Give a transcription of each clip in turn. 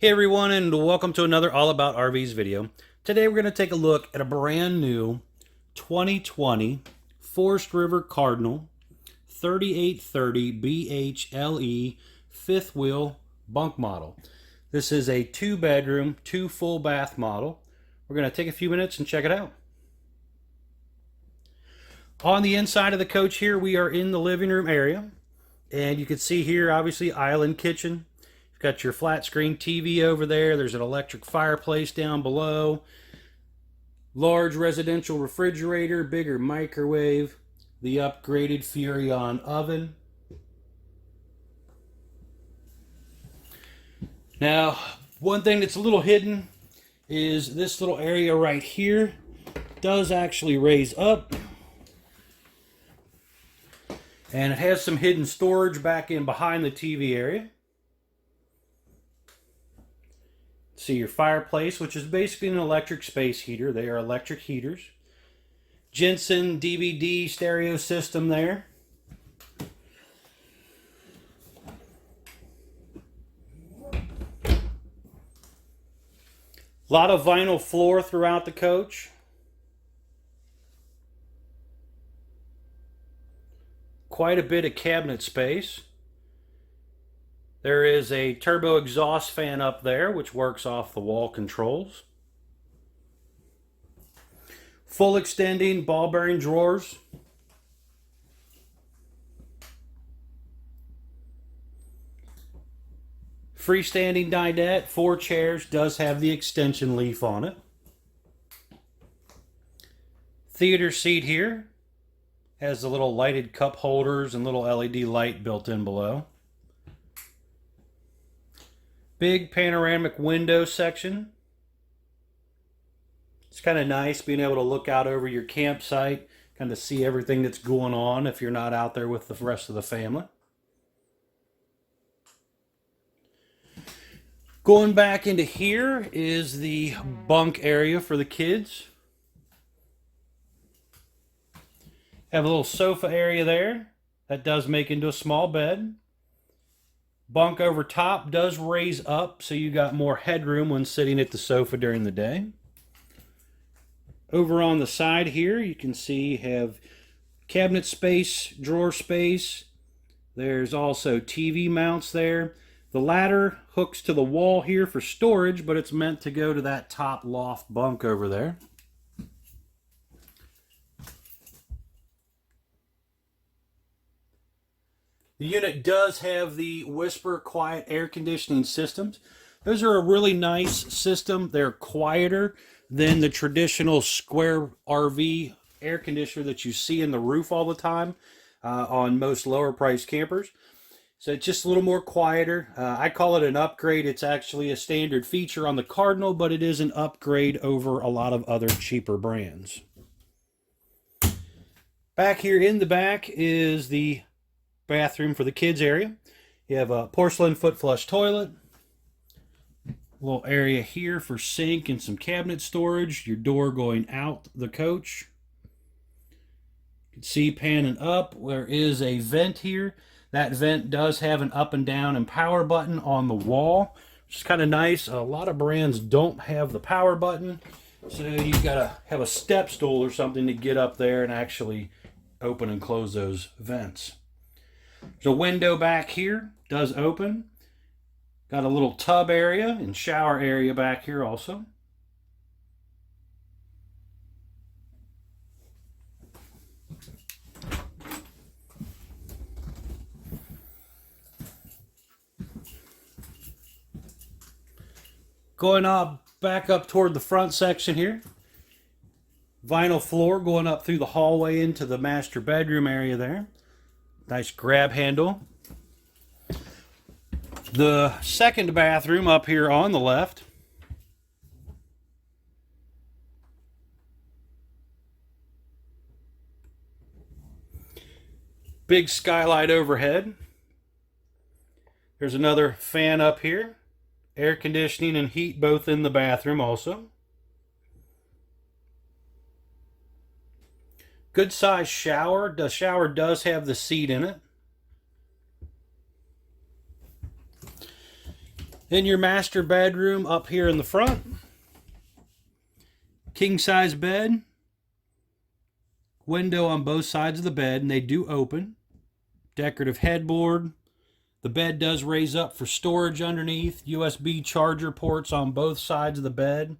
Hey everyone, and welcome to another All About RVs video. Today we're going to take a look at a brand new 2020 Forestriver Cardinal 3830BHLE fifth wheel bunk model. This is a 2-bedroom, 2 full bath model. We're going to take a few minutes and check it out. On the inside of the coach here, we are in the living room area, and you can see here obviously island kitchen. Got your flat screen TV over there. There's an electric fireplace down below. Large residential refrigerator, bigger microwave, the upgraded Furrion oven. Now, one thing that's a little hidden is this little area right here does actually raise up. And it has some hidden storage back in behind the TV area. See your fireplace, which is basically an electric space heater. They are electric heaters. Jensen DVD stereo system there. A lot of vinyl floor throughout the coach. Quite a bit of cabinet space. There is a turbo exhaust fan up there, which works off the wall controls. Full extending ball bearing drawers. Freestanding dinette, 4 chairs, does have the extension leaf on it. Theater seat here. Has the little lighted cup holders and little LED light built in below. Big panoramic window section. It's kind of nice being able to look out over your campsite, kind of see everything that's going on if you're not out there with the rest of the family. Going back into here is the bunk area for the kids. Have a little sofa area there. That does make into a small bed. Bunk over top does raise up, so you got more headroom when sitting at the sofa during the day. Over on the side here, you can see you have cabinet space, drawer space. There's also TV mounts there. The ladder hooks to the wall here for storage, but it's meant to go to that top loft bunk over there. The unit does have the Whisper quiet air conditioning systems. Those are a really nice system. They're quieter than the traditional square RV air conditioner that you see in the roof all the time on most lower priced campers. So it's just a little more quieter. I call it an upgrade. It's actually a standard feature on the Cardinal, but it is an upgrade over a lot of other cheaper brands. Back here in the back is the bathroom for the kids area. You have a porcelain foot flush toilet, a little area here for sink and some cabinet storage, your door going out the coach. You can see panning up, there is a vent here. That vent does have an up and down and power button on the wall, which is kind of nice. A lot of brands don't have the power button, so you've got to have a step stool or something to get up there and actually open and close those vents. There's a window back here, does open. Got a little tub area and shower area back here also. Going up, back up toward the front section here. Vinyl floor going up through the hallway into the master bedroom area there. Nice grab handle. The second bathroom up here on the left. Big skylight overhead. There's another fan up here. Air conditioning and heat both in the bathroom also. Good size shower. The shower does have the seat in it. In your master bedroom up here in the front, king size bed, window on both sides of the bed, and they do open. Decorative headboard. The bed does raise up for storage underneath. USB charger ports on both sides of the bed.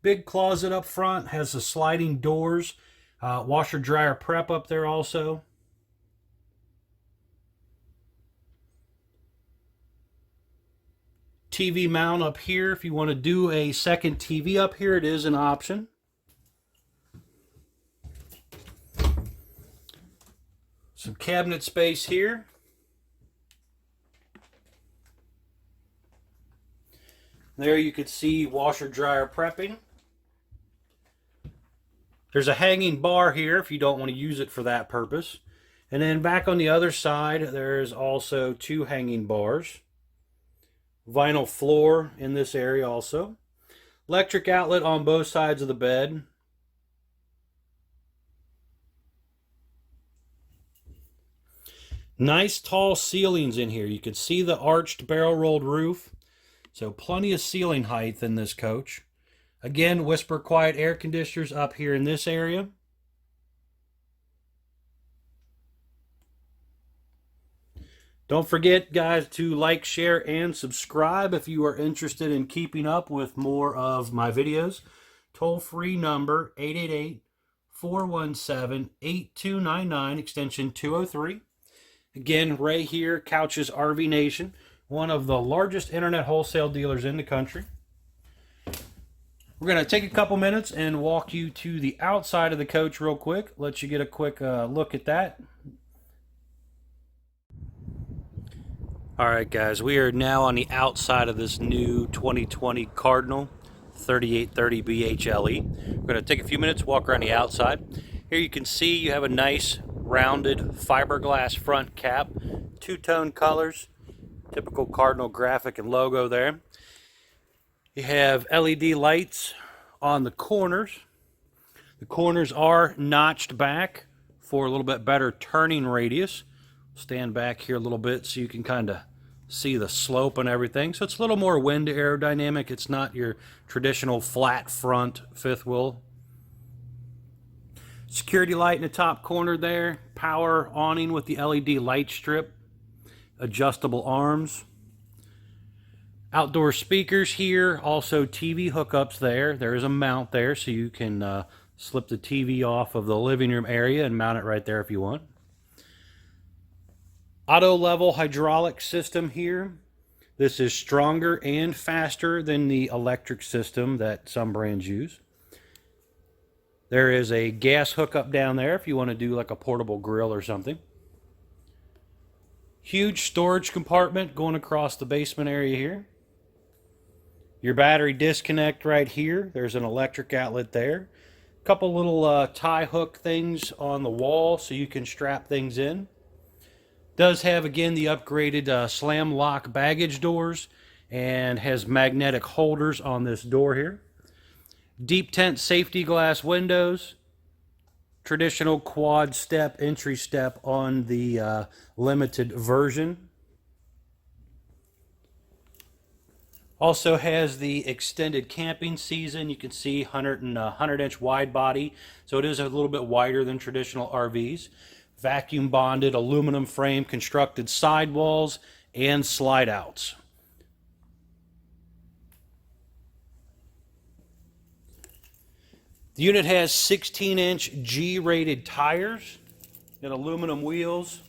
Big closet up front, has the sliding doors. Washer dryer prep up there also. TV mount up here. If you want to do a second TV up here, it is an option. Some cabinet space here. There you could see washer dryer prepping. There's a hanging bar here if you don't want to use it for that purpose. And then back on the other side, there's also two hanging bars. Vinyl floor in this area also. Electric outlet on both sides of the bed. Nice tall ceilings in here. You can see the arched barrel rolled roof. So plenty of ceiling height in this coach. Again, whisper quiet air conditioners up here in this area. Don't forget, guys, to like, share, and subscribe if you are interested in keeping up with more of my videos. Toll-free number 888-417-8299, extension 203. Again, Ray here, Couch's RV Nation, one of the largest internet wholesale dealers in the country. We're going to take a couple minutes and walk you to the outside of the coach real quick. Let you get a quick look at that. All right, guys, we are now on the outside of this new 2020 Cardinal 3830BHLE. We're going to take a few minutes, walk around the outside. Here you can see you have a nice rounded fiberglass front cap, two-tone colors, typical Cardinal graphic and logo there. You have LED lights on the corners. The corners are notched back for a little bit better turning radius. Stand back here a little bit so you can kind of see the slope and everything. So it's a little more wind aerodynamic. It's not your traditional flat front fifth wheel. Security light in the top corner there. Power awning with the LED light strip. Adjustable arms. Outdoor speakers here. Also TV hookups there. There is a mount there so you can slip the TV off of the living room area and mount it right there if you want. Auto level hydraulic system here. This is stronger and faster than the electric system that some brands use. There is a gas hookup down there if you want to do like a portable grill or something. Huge storage compartment going across the basement area here. Your battery disconnect right here. There's an electric outlet there. A couple little tie hook things on the wall so you can strap things in. Does have, again, the upgraded slam lock baggage doors and has magnetic holders on this door here. Deep tent safety glass windows. Traditional quad step entry step on the limited version. Also has the extended camping season. You can see 100-inch wide body, so it is a little bit wider than traditional RVs. Vacuum bonded aluminum frame constructed sidewalls and slide outs. The unit has 16-inch G-rated tires and aluminum wheels.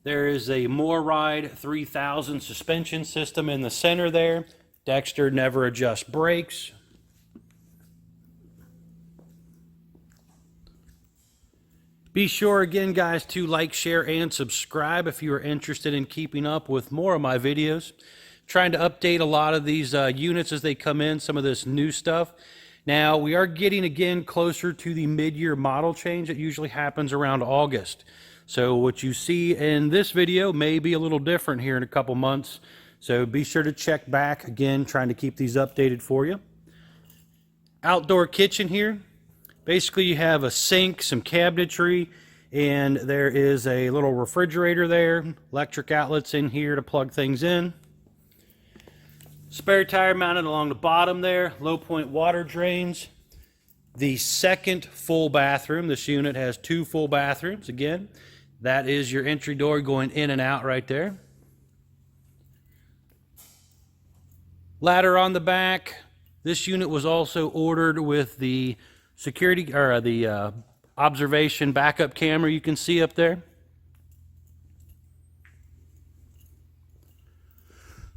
There is a MoreRide 3000 suspension system in the center there. Dexter never adjust brakes. Be sure again, guys, to like, share, and subscribe if you are interested in keeping up with more of my videos. Trying to update a lot of these units as they come in, some of this new stuff. Now, we are getting again closer to the mid-year model change that usually happens around August. So what you see in this video may be a little different here in a couple months. So be sure to check back again, trying to keep these updated for you. Outdoor kitchen here. Basically, you have a sink, some cabinetry, and there is a little refrigerator there. Electric outlets in here to plug things in. Spare tire mounted along the bottom there, low point water drains. The second full bathroom, this unit has 2 full bathrooms. Again, that is your entry door going in and out right there. Ladder on the back. This unit was also ordered with the security or the observation backup camera you can see up there.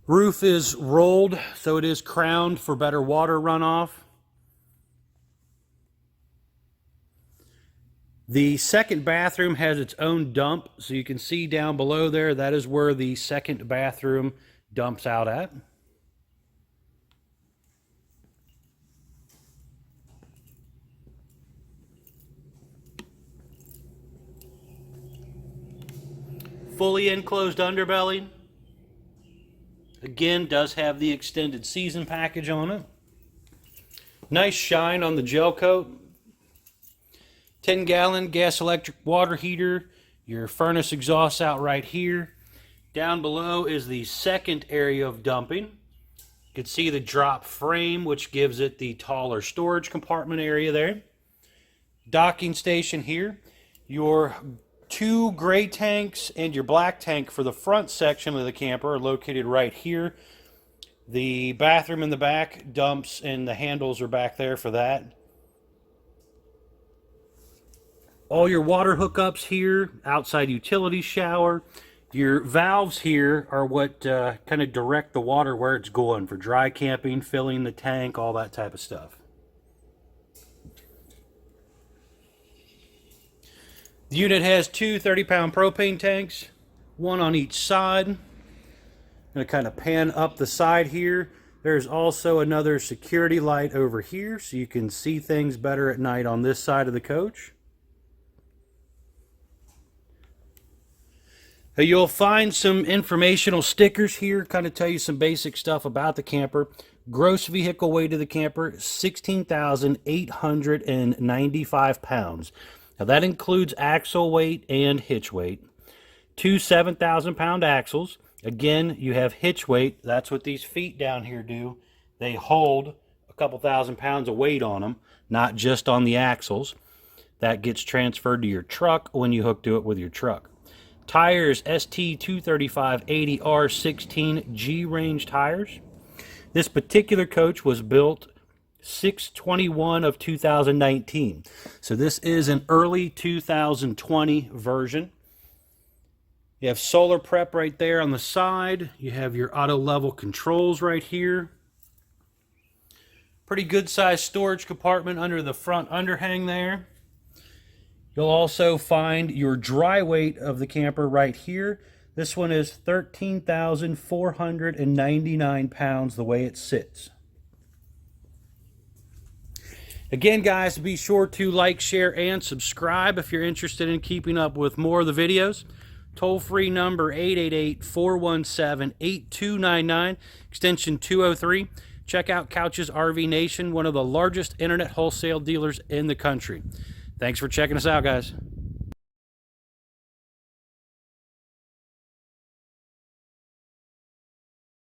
Roof is rolled, so it is crowned for better water runoff. The second bathroom has its own dump, so you can see down below there, that is where the second bathroom dumps out at. Fully enclosed underbelly. Again, does have the extended season package on it. Nice shine on the gel coat. 10-gallon gas electric water heater. Your furnace exhausts out right here. Down below is the second area of dumping. You can see the drop frame, which gives it the taller storage compartment area there. Docking station here. Your 2 gray tanks and your black tank for the front section of the camper are located right here. The bathroom in the back dumps and the handles are back there for that. All your water hookups here, outside utility shower. Your valves here are what kind of direct the water where it's going for dry camping, filling the tank, all that type of stuff. The unit has 2 30-pound propane tanks, 1 on each side. I'm going to kind of pan up the side here. There's also another security light over here, so you can see things better at night on this side of the coach. You'll find some informational stickers here, kind of tell you some basic stuff about the camper. Gross vehicle weight of the camper, 16,895 pounds. Now that includes axle weight and hitch weight. 2 7,000-pound axles. Again, you have hitch weight. That's what these feet down here do. They hold a couple thousand pounds of weight on them, not just on the axles. That gets transferred to your truck when you hook to it with your truck. Tires, ST235/80R16 G-range tires. This particular coach was built 6/21 of 2019. So this is an early 2020 version. You have solar prep right there on the side. You have your auto level controls right here. Pretty good sized storage compartment under the front underhang there. You'll also find your dry weight of the camper right here. This one is 13,499 pounds the way it sits. Again, guys, be sure to like, share, and subscribe if you're interested in keeping up with more of the videos. Toll-free number 888-417-8299, extension 203. Check out Couch's RV Nation, one of the largest internet wholesale dealers in the country. Thanks for checking us out, guys.